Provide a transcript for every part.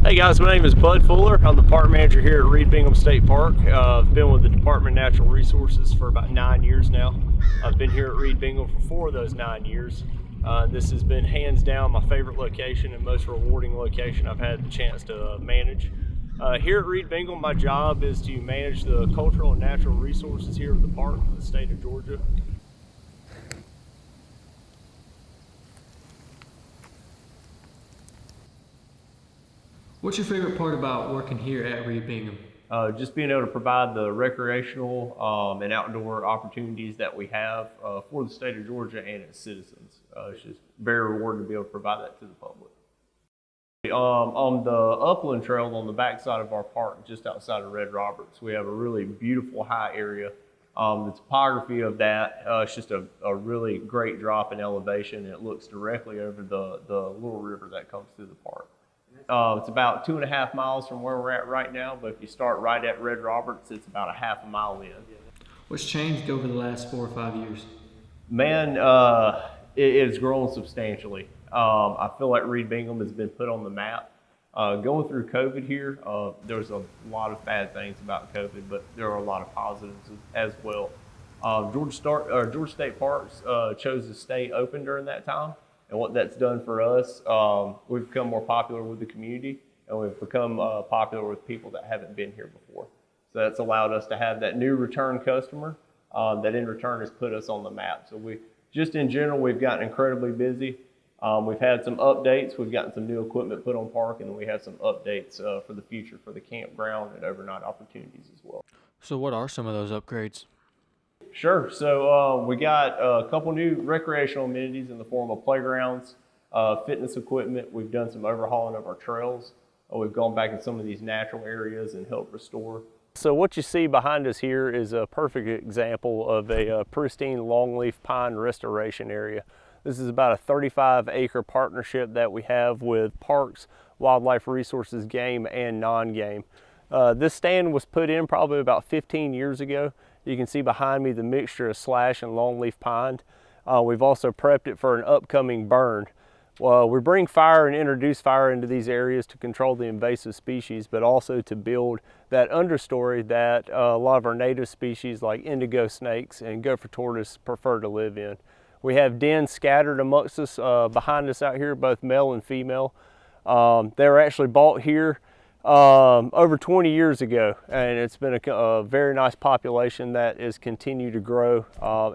Hey guys, my name is Bud Fuller. I'm the park manager here at Reed Bingham State Park. I've been with the Department of Natural Resources for about 9 years now. I've been here at Reed Bingham for 4 of those 9 years. This has been hands down my favorite location and most rewarding location I've had the chance to manage. Here at Reed Bingham, my job is to manage the cultural and natural resources here of the park for the state of Georgia. What's your favorite part about working here at Reed Bingham? Just being able to provide the recreational and outdoor opportunities that we have for the state of Georgia and its citizens. It's just very rewarding to be able to provide that to the public. On the upland trail on the backside of our park, just outside of Red Roberts, we have a really beautiful high area. The topography of that, it's just a really great drop in elevation. It looks directly over the little river that comes through the park. It's about 2.5 miles from where we're at right now, but if you start right at Red Roberts, it's about a half a mile in. What's changed over the last 4 or 5 years? Man, it's grown substantially. I feel like Reed Bingham has been put on the map. Going through COVID here, there was a lot of bad things about COVID, but there are a lot of positives as well. Georgia State Parks chose to stay open during that time. And what that's done for us, we've become more popular with the community, and we've become popular with people that haven't been here before. So that's allowed us to have that new return customer that in return has put us on the map. So in general, we've gotten incredibly busy. We've had some updates. We've gotten some new equipment put on park, and we have some updates for the future for the campground and overnight opportunities as well. So what are some of those upgrades? Sure. So we got a couple new recreational amenities in the form of playgrounds, fitness equipment. We've done some overhauling of our trails. We've gone back in some of these natural areas and helped restore. So what you see behind us here is a perfect example of a pristine longleaf pine restoration area. This is about a 35-acre partnership that we have with Parks, Wildlife Resources, Game, and non-game. This stand was put in probably about 15 years ago. You can see behind me the mixture of slash and longleaf pine. We've also prepped it for an upcoming burn. We bring fire and introduce fire into these areas to control the invasive species, but also to build that understory that a lot of our native species like indigo snakes and gopher tortoise prefer to live in. We have dens scattered amongst us behind us out here, both male and female. They were actually bought here over 20 years ago, and it's been a very nice population that is continued to grow,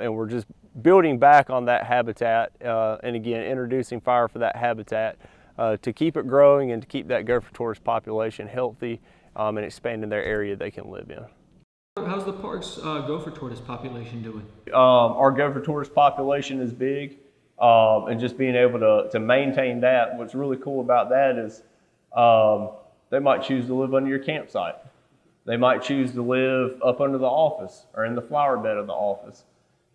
and we're just building back on that habitat and again introducing fire for that habitat to keep it growing and to keep that gopher tortoise population healthy and expanding their area they can live in. How's the park's gopher tortoise population doing? Our gopher tortoise population is big, and just being able to maintain that. What's really cool about that is they might choose to live under your campsite. They might choose to live up under the office or in the flower bed of the office.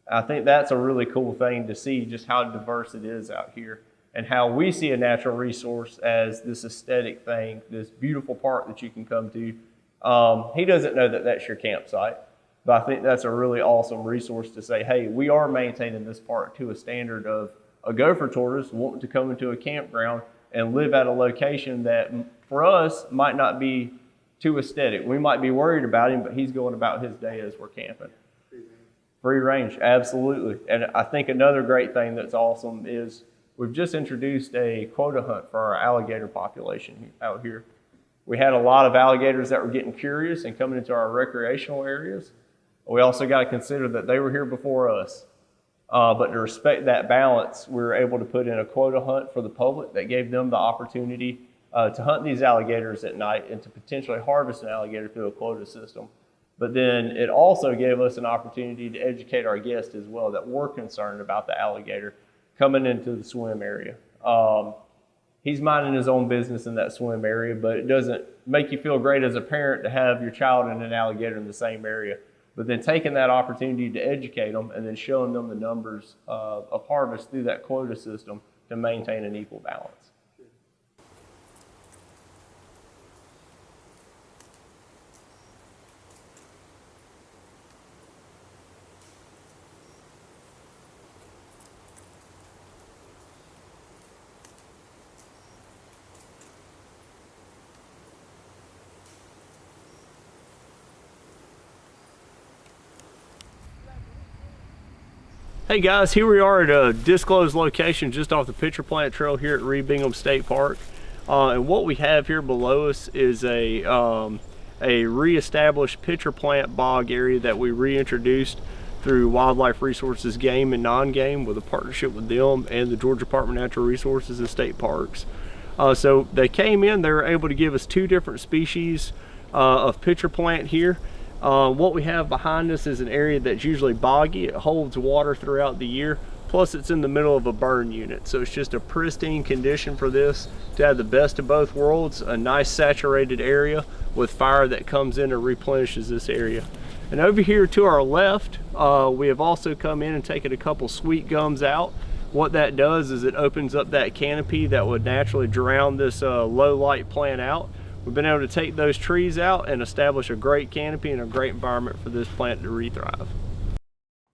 I think that's a really cool thing to see, just how diverse it is out here and how we see a natural resource as this aesthetic thing, this beautiful park that you can come to. He doesn't know that that's your campsite, but I think that's a really awesome resource to say, hey, we are maintaining this park to a standard of a gopher tortoise wanting to come into a campground and live at a location that for us might not be too aesthetic. We might be worried about him, but he's going about his day as we're camping. Free range, absolutely. And I think another great thing that's awesome is we've just introduced a quota hunt for our alligator population out here. We had a lot of alligators that were getting curious and coming into our recreational areas. We also got to consider that they were here before us. But to respect that balance, we were able to put in a quota hunt for the public that gave them the opportunity to hunt these alligators at night and to potentially harvest an alligator through a quota system. But then it also gave us an opportunity to educate our guests as well that were concerned about the alligator coming into the swim area. He's minding his own business in that swim area, but it doesn't make you feel great as a parent to have your child and an alligator in the same area. But then taking that opportunity to educate them and then showing them the numbers of harvest through that quota system to maintain an equal balance. Hey guys, here we are at a disclosed location just off the Pitcher Plant Trail here at Reed Bingham State Park. And what we have here below us is a reestablished pitcher plant bog area that we reintroduced through Wildlife Resources Game and Non-Game with a partnership with them and the Georgia Department of Natural Resources and State Parks. So they came in, they were able to give us 2 different species of pitcher plant here. What we have behind us is an area that's usually boggy. It holds water throughout the year, plus it's in the middle of a burn unit. So it's just a pristine condition for this to have the best of both worlds, a nice saturated area with fire that comes in and replenishes this area. And over here to our left, we have also come in and taken a couple sweet gums out. What that does is it opens up that canopy that would naturally drown this low light plant out. We've been able to take those trees out and establish a great canopy and a great environment for this plant to re-thrive.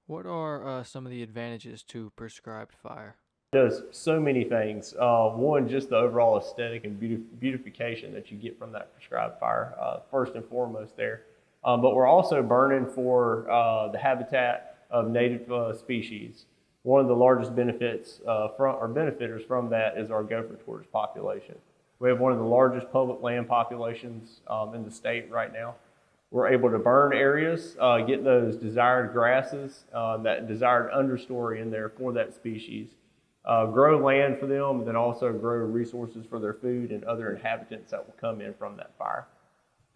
What are some of the advantages to prescribed fire? It does so many things. One, just the overall aesthetic and beautification that you get from that prescribed fire, first and foremost there. But we're also burning for the habitat of native species. One of the largest benefits benefitters from that is our gopher tortoise population. We have one of the largest public land populations in the state right now. We're able to burn areas, get those desired grasses, that desired understory in there for that species, grow land for them, and then also grow resources for their food and other inhabitants that will come in from that fire.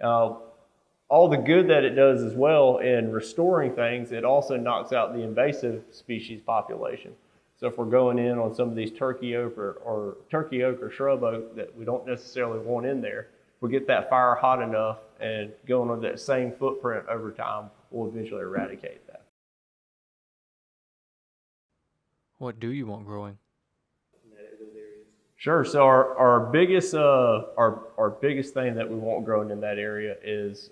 All the good that it does as well in restoring things, it also knocks out the invasive species population. So if we're going in on some of these turkey oak or shrub oak that we don't necessarily want in there, we get that fire hot enough and going on that same footprint over time, we'll eventually eradicate that. What do you want growing? Sure. So our biggest thing that we want growing in that area is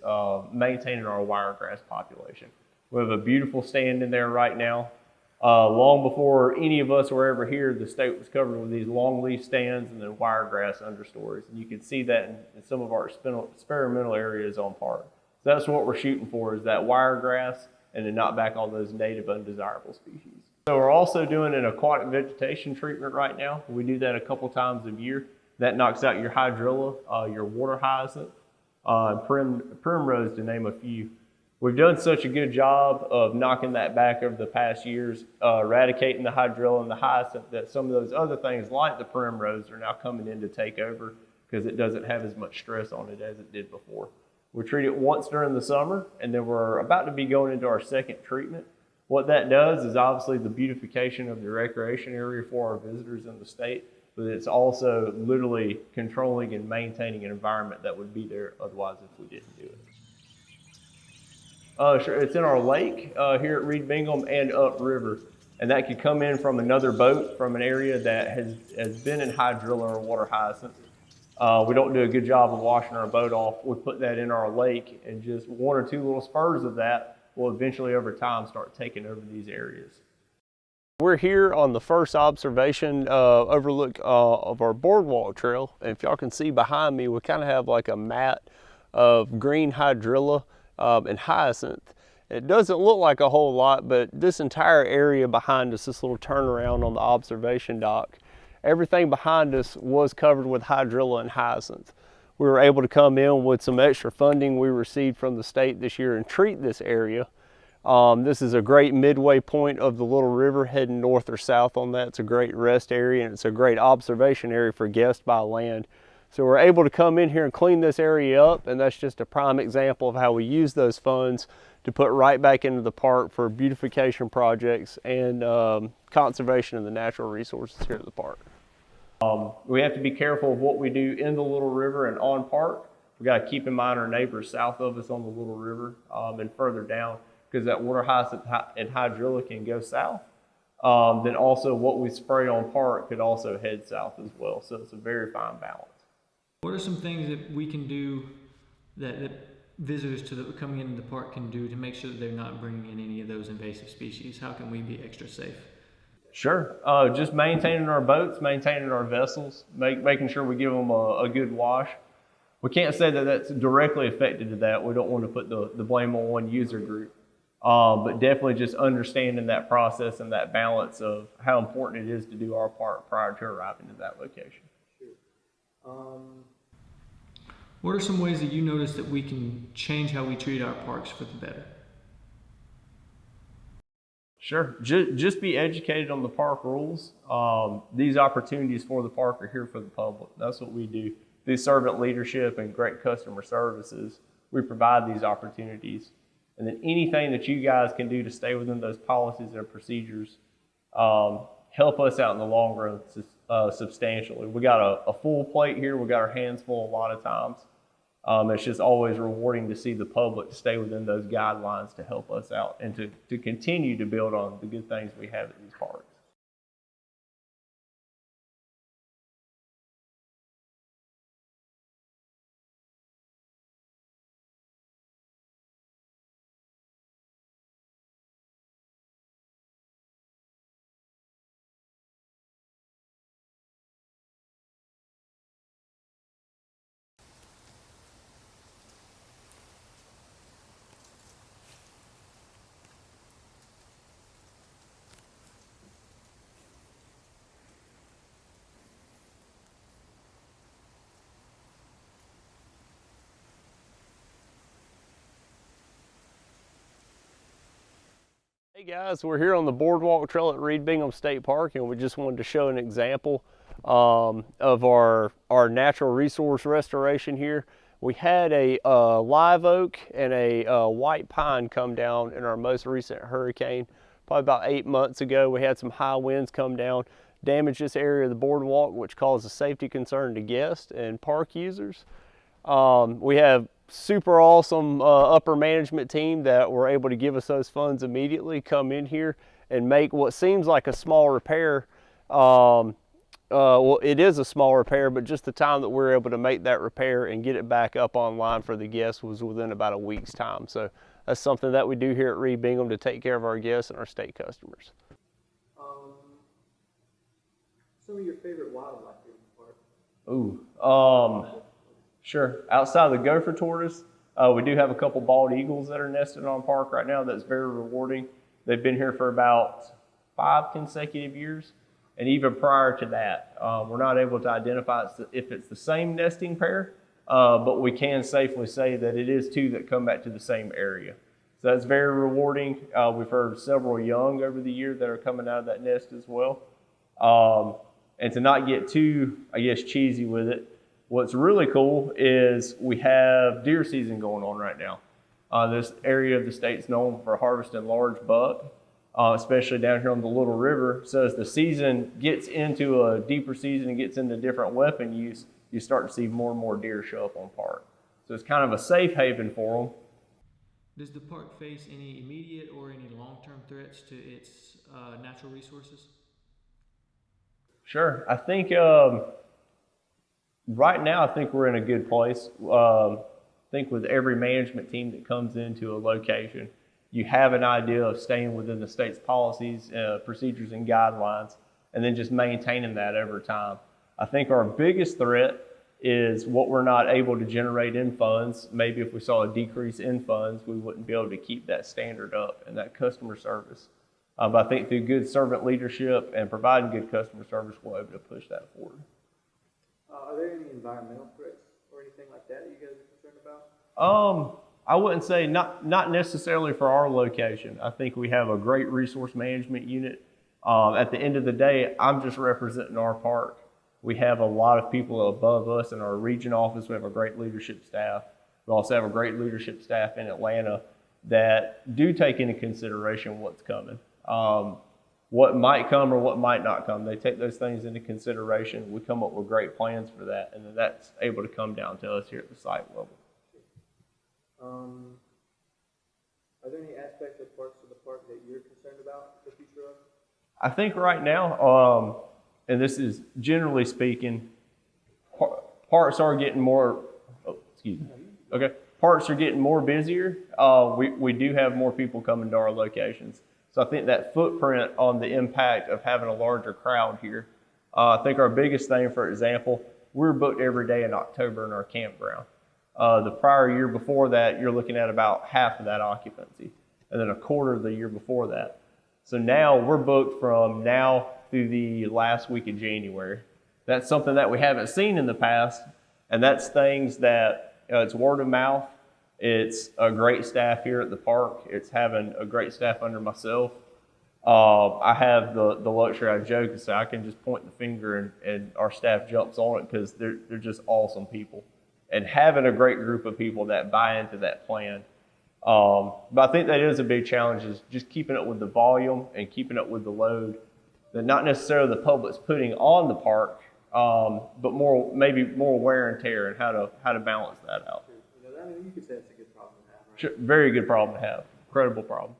maintaining our wiregrass population. We have a beautiful stand in there right now. Long before any of us were ever here, the state was covered with these long leaf stands and then wiregrass understories. And you can see that in some of our experimental areas on park. So that's what we're shooting for, is that wiregrass and to knock back all those native undesirable species. So we're also doing an aquatic vegetation treatment right now. We do that a couple times a year. That knocks out your hydrilla, your water hyacinth, primrose, to name a few. We've done such a good job of knocking that back over the past years, eradicating the hydrilla and the hyacinth, that some of those other things like the primrose are now coming in to take over because it doesn't have as much stress on it as it did before. We treat it once during the summer, and then we're about to be going into our second treatment. What that does is obviously the beautification of the recreation area for our visitors in the state, but it's also literally controlling and maintaining an environment that would be there otherwise if we didn't do it. Sure. It's in our lake here at Reed Bingham and upriver, and that could come in from another boat from an area that has been in hydrilla or water hyacinth. We don't do a good job of washing our boat off. We put that in our lake, and just 1 or 2 little spurs of that will eventually over time start taking over these areas. We're here on the first observation overlook of our boardwalk trail. And if y'all can see behind me, we kind of have like a mat of green hydrilla and hyacinth. It doesn't look like a whole lot, but this entire area behind us, this little turnaround on the observation dock, everything behind us was covered with hydrilla and hyacinth. We were able to come in with some extra funding we received from the state this year and treat this area. This is a great midway point of the Little River heading north or south on that. It's a great rest area, and it's a great observation area for guests by land. So we're able to come in here and clean this area up, and that's just a prime example of how we use those funds to put right back into the park for beautification projects and conservation of the natural resources here at the park. We have to be careful of what we do in the Little River and on park. We got to keep in mind our neighbors south of us on the Little River and further down, because that water hyacinth and hydrilla can go south. Then also what we spray on park could also head south as well. So it's a very fine balance. What are some things that we can do that visitors coming into the park can do to make sure that they're not bringing in any of those invasive species? How can we be extra safe? Sure. Just maintaining our boats, maintaining our vessels, making sure we give them a good wash. We can't say that that's directly affected to that. We don't want to put the blame on one user group. But definitely just understanding that process and that balance of how important it is to do our part prior to arriving at that location. What are some ways that you notice that we can change how we treat our parks for the better? Sure. Just be educated on the park rules. These opportunities for the park are here for the public. That's what we do. Through servant leadership and great customer services, we provide these opportunities. And then anything that you guys can do to stay within those policies and procedures help us out in the long run substantially. We got a full plate here. We got our hands full a lot of times. It's just always rewarding to see the public stay within those guidelines to help us out and to continue to build on the good things we have at these parks. Hey guys, we're here on the boardwalk trail at Reed Bingham State Park, and we just wanted to show an example of our natural resource restoration here. We had a live oak and a white pine come down in our most recent hurricane, probably about 8 months ago. We had some high winds come down, damage this area of the boardwalk, which caused a safety concern to guests and park users. We have super awesome upper management team that were able to give us those funds immediately, come in here and make what seems like a small repair. Well, it is a small repair, but just the time that we're able to make that repair and get it back up online for the guests was within about a week's time. So that's something that we do here at Reed Bingham to take care of our guests and our state customers. Some of your favorite wildlife here in the Ooh, park? sure. Outside of the gopher tortoise, we do have a couple bald eagles that are nested on park right now. That's very rewarding. They've been here for about 5 consecutive years. And even prior to that, we're not able to identify if it's the same nesting pair, but we can safely say that it is 2 that come back to the same area. So that's very rewarding. We've heard several young over the year that are coming out of that nest as well. And to not get too, I guess, cheesy with it, what's really cool is we have deer season going on right now. This area of the state's known for harvesting large buck, especially down here on the Little River. So as the season gets into a deeper season and gets into different weapon use, you start to see more and more deer show up on park. So it's kind of a safe haven for them. Does the park face any immediate or any long-term threats to its natural resources? Sure. I think right now, I think we're in a good place. I think with every management team that comes into a location, you have an idea of staying within the state's policies, procedures, and guidelines, and then just maintaining that over time. I think our biggest threat is what we're not able to generate in funds. Maybe if we saw a decrease in funds, we wouldn't be able to keep that standard up and that customer service. But I think through good servant leadership and providing good customer service, we're able to push that forward. Are there any environmental threats or anything like that you guys are concerned about? I wouldn't say not necessarily for our location. I think we have a great resource management unit. At the end of the day, I'm just representing our park. We have a lot of people above us in our region office. We have a great leadership staff. We also have a great leadership staff in Atlanta that do take into consideration what's coming. What might come or what might not come. They take those things into consideration. We come up with great plans for that, and then that's able to come down to us here at the site level. Are there any aspects of parts of the park that you're concerned about the future of? I think right now, and this is generally speaking, parks are getting more, parks are getting more busier. We do have more people coming to our locations. So I think that footprint on the impact of having a larger crowd here. I think our biggest thing, for example, we're booked every day in October in our campground. The prior year before that, you're looking at about half of that occupancy. and then a quarter the year before that. So now we're booked from now through the last week of January. That's something that we haven't seen in the past, and that's things that it's word of mouth. It's a great staff here at the park. It's having a great staff under myself. I have the luxury, I joke and say I can just point the finger and our staff jumps on it because they're just awesome people. And having a great group of people that buy into that plan. But I think that is a big challenge, is just keeping up with the volume and keeping up with the load that not necessarily the public's putting on the park, but maybe more wear and tear and how to balance that out. You know, I mean, you could say it's a good problem to have, right? Sure, very good problem to have. Incredible problem.